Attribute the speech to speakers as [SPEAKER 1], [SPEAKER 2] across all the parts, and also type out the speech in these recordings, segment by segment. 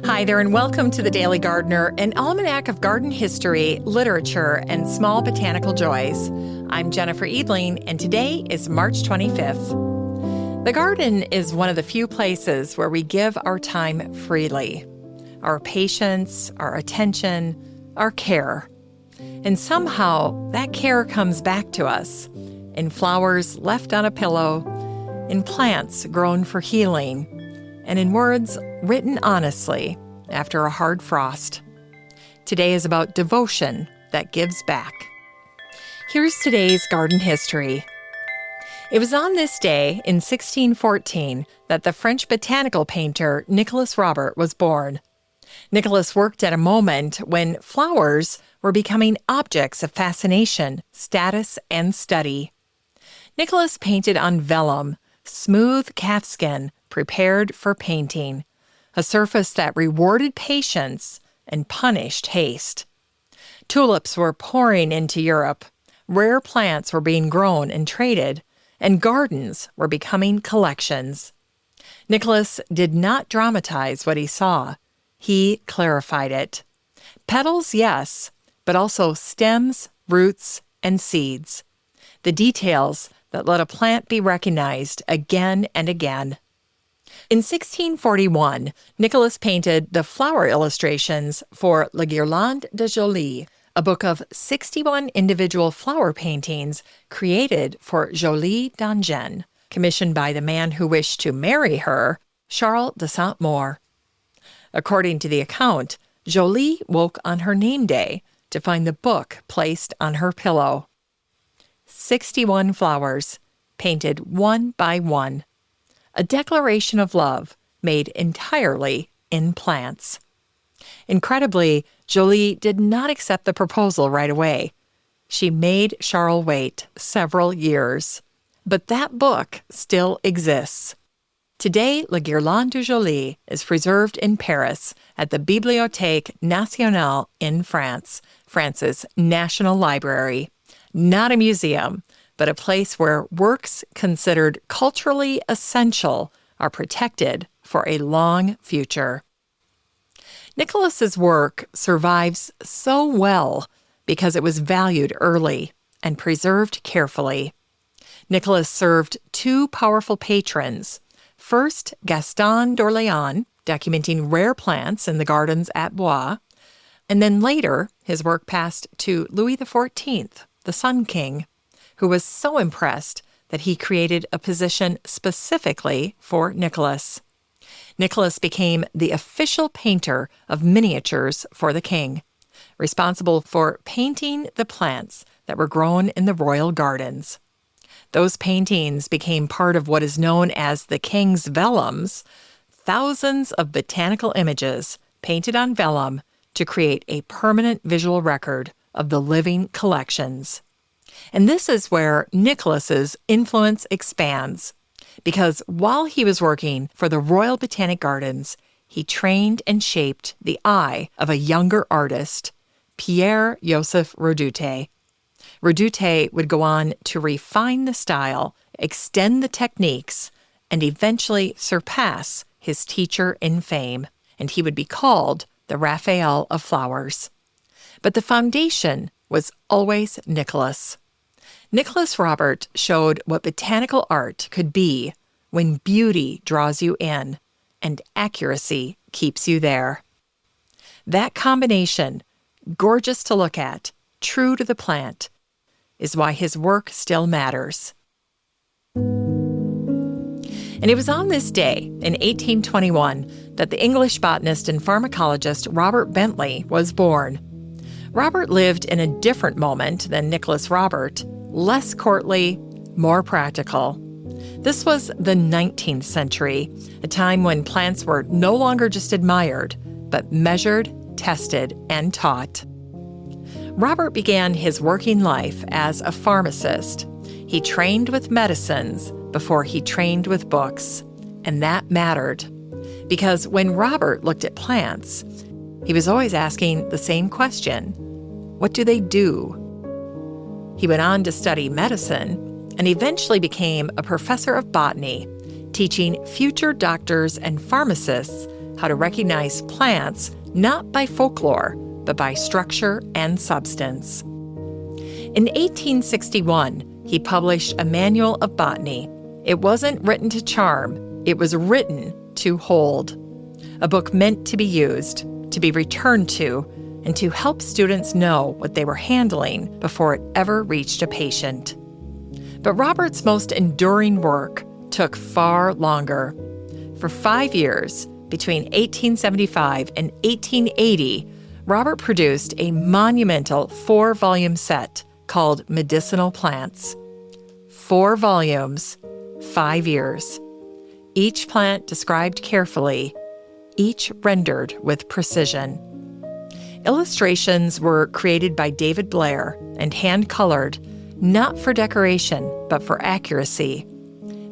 [SPEAKER 1] Hi there, and welcome to The Daily Gardener, an almanac of garden history, literature, and small botanical joys. I'm Jennifer Eadling, and today is March 25th. The garden is one of the few places where we give our time freely. Our patience, our attention, our care. And somehow that care comes back to us in flowers left on a pillow, in plants grown for healing, and in words written honestly after a hard frost. Today is about devotion that gives back. Here's today's garden history. It was on this day in 1614 that the French botanical painter Nicolas Robert was born. Nicolas worked at a moment when flowers were becoming objects of fascination, status, and study. Nicolas painted on vellum, smooth calfskin prepared for painting, a surface that rewarded patience and punished haste. Tulips were pouring into Europe, rare plants were being grown and traded, and gardens were becoming collections. Nicolas did not dramatize what he saw. He clarified it. Petals, yes, but also stems, roots, and seeds. The details that let a plant be recognized again and again. In 1641, Nicolas painted the flower illustrations for La Guirlande de Jolie, a book of 61 individual flower paintings created for Jolie d'Angen, commissioned by the man who wished to marry her, Charles de Saint-Maur. According to the account, Jolie woke on her name day to find the book placed on her pillow. 61 flowers, painted one by one. A declaration of love made entirely in plants. Incredibly, Jolie did not accept the proposal right away. She made Charles wait several years. But that book still exists. Today, La Guirlande de Jolie is preserved in Paris at the Bibliothèque Nationale in France, France's national library. Not a museum, but a place where works considered culturally essential are protected for a long future. Nicolas's work survives so well because it was valued early and preserved carefully. Nicolas served two powerful patrons. First, Gaston d'Orléans, documenting rare plants in the gardens at Blois, and then later, his work passed to Louis XIV, the Sun King, who was so impressed that he created a position specifically for Nicolas. Nicolas became the official painter of miniatures for the king, responsible for painting the plants that were grown in the royal gardens. Those paintings became part of what is known as the king's vellums, thousands of botanical images painted on vellum to create a permanent visual record of the living collections. And this is where Nicolas's influence expands, because while he was working for the Royal Botanic Gardens, he trained and shaped the eye of a younger artist, Pierre-Joseph Redoute. Redoute would go on to refine the style, extend the techniques, and eventually surpass his teacher in fame, and he would be called the Raphael of flowers. But the foundation was always Nicolas. Nicolas Robert showed what botanical art could be when beauty draws you in and accuracy keeps you there. That combination, gorgeous to look at, true to the plant, is why his work still matters. And it was on this day, in 1821, that the English botanist and pharmacologist Robert Bentley was born. Robert lived in a different moment than Nicolas Robert, less courtly, more practical. This was the 19th century, a time when plants were no longer just admired, but measured, tested, and taught. Robert began his working life as a pharmacist. He trained with medicines before he trained with books, and that mattered. Because when Robert looked at plants, he was always asking the same question: what do they do? He went on to study medicine and eventually became a professor of botany, teaching future doctors and pharmacists how to recognize plants not by folklore, but by structure and substance. In 1861, he published a manual of botany. It wasn't written to charm, it was written to hold. A book meant to be used, to be returned to, and to help students know what they were handling before it ever reached a patient. But Robert's most enduring work took far longer. For 5 years, between 1875 and 1880, Robert produced a monumental 4-volume set called Medicinal Plants. 4 volumes, 5 years. Each plant described carefully, each rendered with precision. Illustrations were created by David Blair and hand-colored, not for decoration, but for accuracy.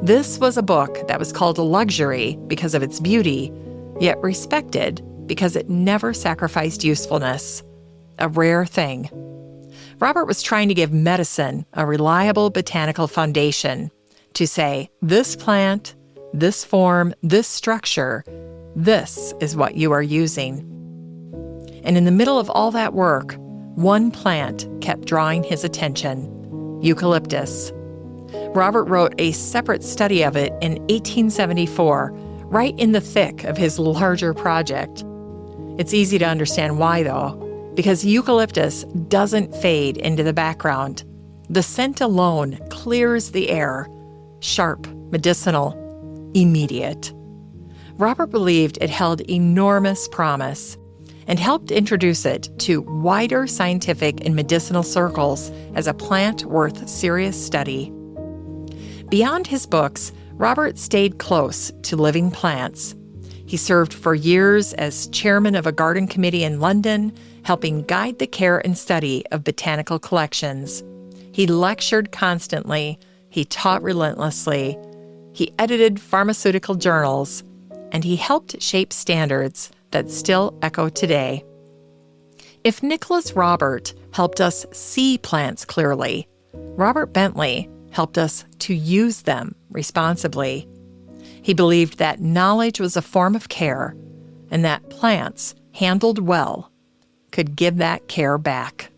[SPEAKER 1] This was a book that was called a luxury because of its beauty, yet respected because it never sacrificed usefulness. A rare thing. Robert was trying to give medicine a reliable botanical foundation, to say, this plant, this form, this structure, this is what you are using. And in the middle of all that work, one plant kept drawing his attention: eucalyptus. Robert wrote a separate study of it in 1874, right in the thick of his larger project. It's easy to understand why, though, because eucalyptus doesn't fade into the background. The scent alone clears the air, sharp, medicinal, immediate. Robert believed it held enormous promise and helped introduce it to wider scientific and medicinal circles as a plant worth serious study. Beyond his books, Robert stayed close to living plants. He served for years as chairman of a garden committee in London, helping guide the care and study of botanical collections. He lectured constantly, he taught relentlessly, he edited pharmaceutical journals, and he helped shape standards that still echo today. If Nicolas Robert helped us see plants clearly, Robert Bentley helped us to use them responsibly. He believed that knowledge was a form of care, and that plants, handled well, could give that care back.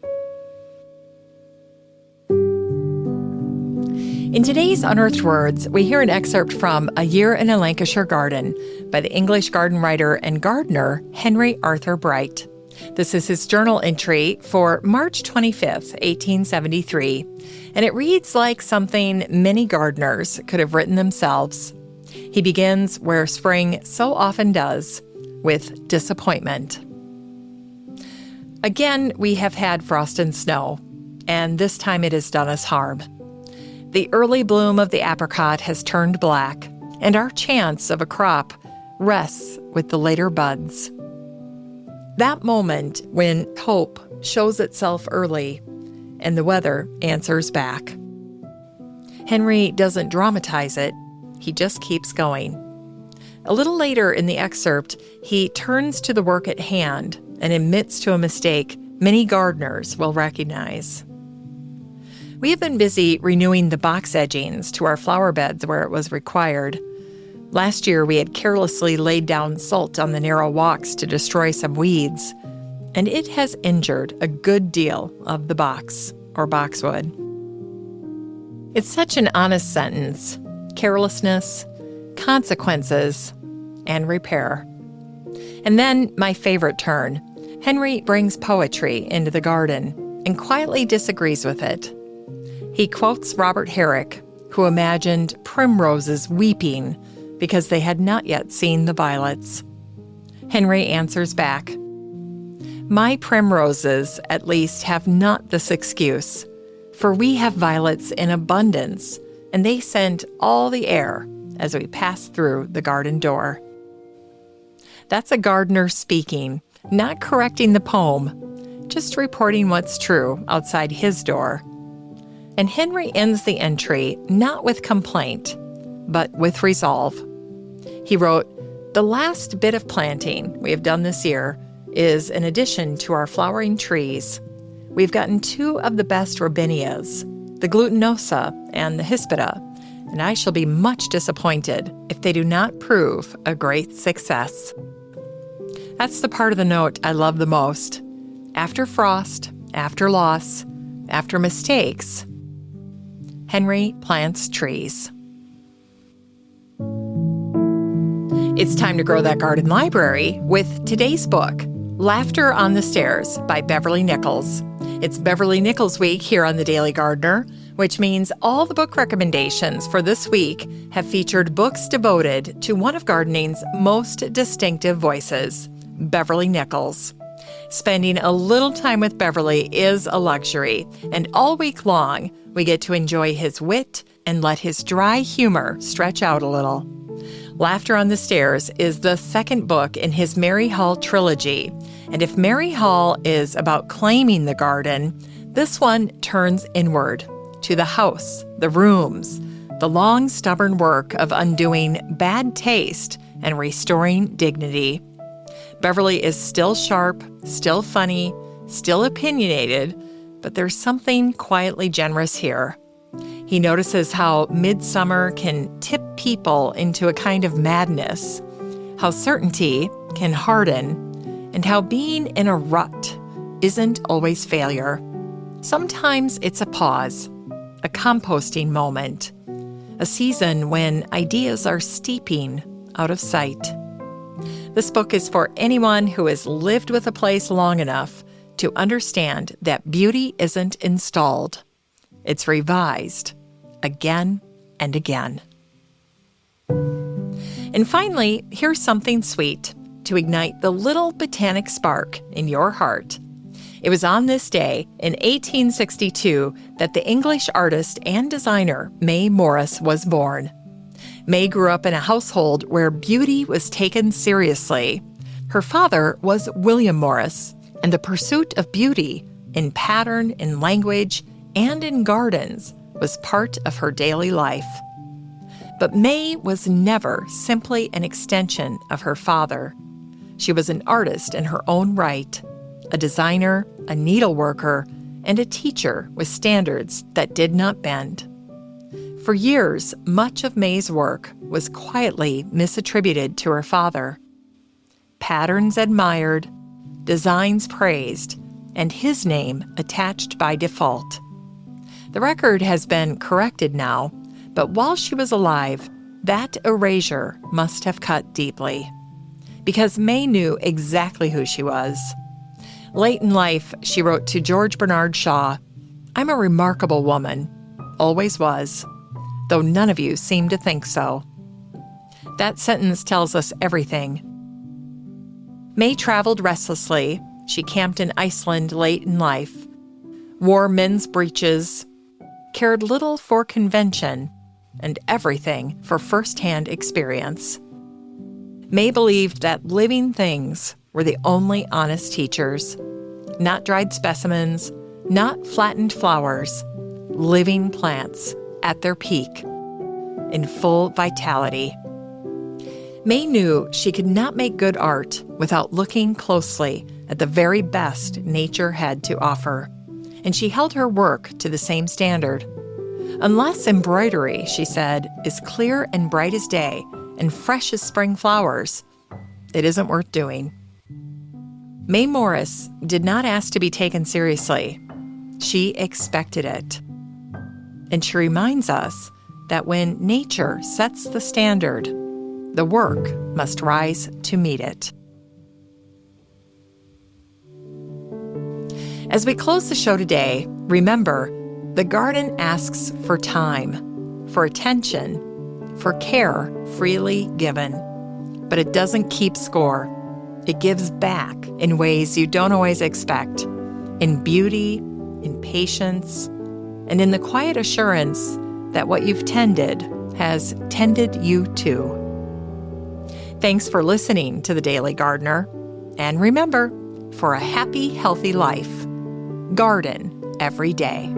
[SPEAKER 1] In today's Unearthed Words, we hear an excerpt from A Year in a Lancashire Garden by the English garden writer and gardener Henry Arthur Bright. This is his journal entry for March 25th, 1873, and it reads like something many gardeners could have written themselves. He begins where spring so often does, with disappointment. Again, we have had frost and snow, and this time it has done us harm. The early bloom of the apricot has turned black, and our chance of a crop rests with the later buds. That moment when hope shows itself early and the weather answers back. Henry doesn't dramatize it, he just keeps going. A little later in the excerpt, he turns to the work at hand and admits to a mistake many gardeners will recognize. We have been busy renewing the box edgings to our flower beds where it was required. Last year, we had carelessly laid down salt on the narrow walks to destroy some weeds, and it has injured a good deal of the box, or boxwood. It's such an honest sentence: carelessness, consequences, and repair. And then, my favorite turn, Henry brings poetry into the garden and quietly disagrees with it. He quotes Robert Herrick, who imagined primroses weeping because they had not yet seen the violets. Henry answers back, "My primroses, at least, have not this excuse, for we have violets in abundance, and they scent all the air as we pass through the garden door." That's a gardener speaking, not correcting the poem, just reporting what's true outside his door. And Henry ends the entry not with complaint, but with resolve. He wrote, "The last bit of planting we have done this year is an addition to our flowering trees. We've gotten 2 of the best robinias, the glutinosa and the hispida, and I shall be much disappointed if they do not prove a great success." That's the part of the note I love the most. After frost, after loss, after mistakes, Henry plants trees. It's time to grow that garden library with today's book, Laughter on the Stairs by Beverly Nichols. It's Beverly Nichols Week here on The Daily Gardener, which means all the book recommendations for this week have featured books devoted to one of gardening's most distinctive voices, Beverly Nichols. Spending a little time with Beverly is a luxury, and all week long, we get to enjoy his wit and let his dry humor stretch out a little. Laughter on the Stairs is the second book in his Mary Hall trilogy, and if Mary Hall is about claiming the garden, this one turns inward to the house, the rooms, the long, stubborn work of undoing bad taste and restoring dignity. Beverly is still sharp, still funny, still opinionated, but there's something quietly generous here. He notices how midsummer can tip people into a kind of madness, how certainty can harden, and how being in a rut isn't always failure. Sometimes it's a pause, a composting moment, a season when ideas are steeping out of sight. This book is for anyone who has lived with a place long enough to understand that beauty isn't installed. It's revised again and again. And finally, here's something sweet to ignite the little botanic spark in your heart. It was on this day in 1862 that the English artist and designer May Morris was born. May grew up in a household where beauty was taken seriously. Her father was William Morris, and the pursuit of beauty in pattern, in language, and in gardens was part of her daily life. But May was never simply an extension of her father. She was an artist in her own right, a designer, a needleworker, and a teacher with standards that did not bend. For years, much of May's work was quietly misattributed to her father. Patterns admired, designs praised, and his name attached by default. The record has been corrected now, but while she was alive, that erasure must have cut deeply. Because May knew exactly who she was. Late in life, she wrote to George Bernard Shaw, "I'm a remarkable woman, always was, though none of you seem to think so." That sentence tells us everything. May traveled restlessly. She camped in Iceland late in life, wore men's breeches, cared little for convention, and everything for first-hand experience. May believed that living things were the only honest teachers. Not dried specimens, not flattened flowers, living plants at their peak, in full vitality. May knew she could not make good art without looking closely at the very best nature had to offer, and she held her work to the same standard. Unless embroidery, she said, is clear and bright as day and fresh as spring flowers, it isn't worth doing. May Morris did not ask to be taken seriously. She expected it. And she reminds us that when nature sets the standard, the work must rise to meet it. As we close the show today, remember, the garden asks for time, for attention, for care freely given. But it doesn't keep score. It gives back in ways you don't always expect, in beauty, in patience, and in the quiet assurance that what you've tended has tended you too. Thanks for listening to The Daily Gardener. And remember, for a happy, healthy life, garden every day.